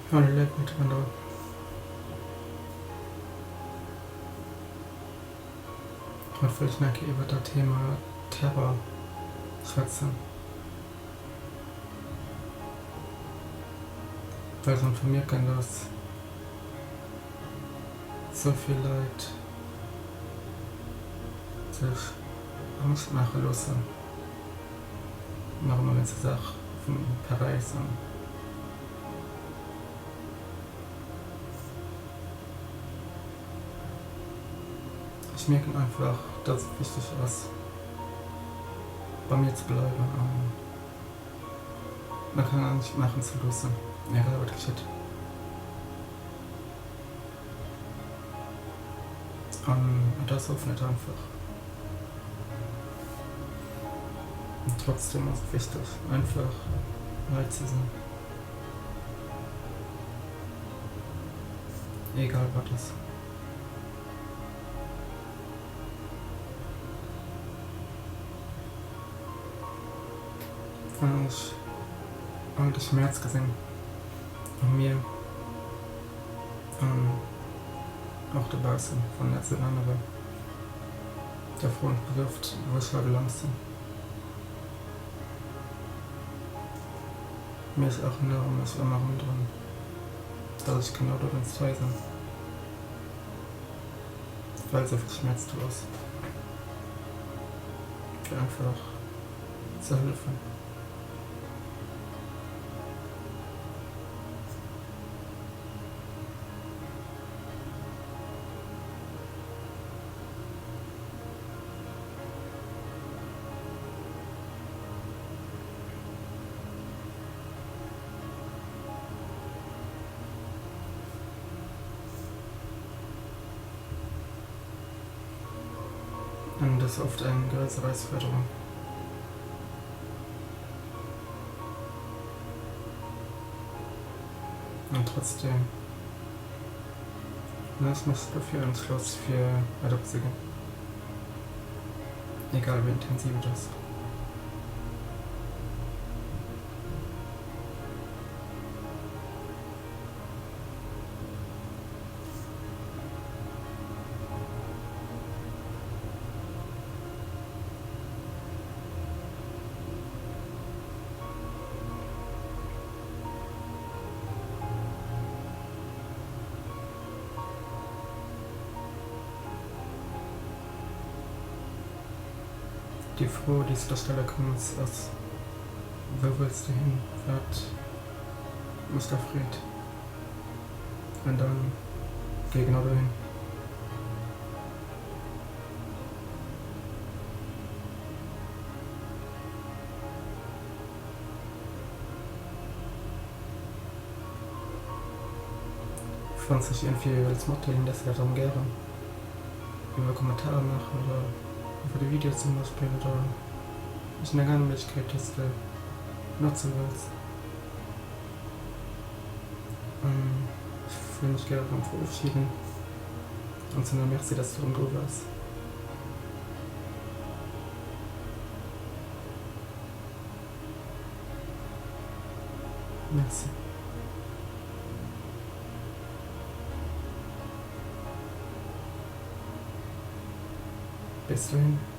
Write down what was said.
Hallo miteinander. Heute will ich nachher über das Thema Terror schwätzen. Weil man von mir kann, dass so viel Leute sich Angst machen lassen. Machen wir eine Sache von Paris an. Ich merke einfach, dass es wichtig ist, bei mir zu bleiben. Man kann auch nicht machen zu lassen. Egal was geschieht. Und das hilft nicht einfach. Und trotzdem ist es wichtig, einfach leid zu sein. Egal was ist. Wenn ich all den Schmerz gesehen an mir auch dabei sind von letzten anderen, der Freund betrifft, wo ich heute langsam. Mir ist auch enorm, dass wir machen dran, dass ich genau dort ins Zwei sind, weil so viel Schmerz du hast. Für einfach zu helfen. Und das ist oft eine größere Herausforderung. Und trotzdem lass mich dafür Entschluss für Adoption. Egal wie intensiv das ist. Die Frage, die zu der Stelle kommt, ist, wo willst du hin? Was ist der Fried? Und dann geh genau dahin. Wenn sich irgendwie als Motto hin, dass wir darum gerne über Kommentare machen oder über die Videos zum Beispiel oder ich eine andere Möglichkeit, dass du nutzen willst. Ich will mich gerne daran verabschieden und zu einer Merci, dass du darum warst. Merci. Bis dahin.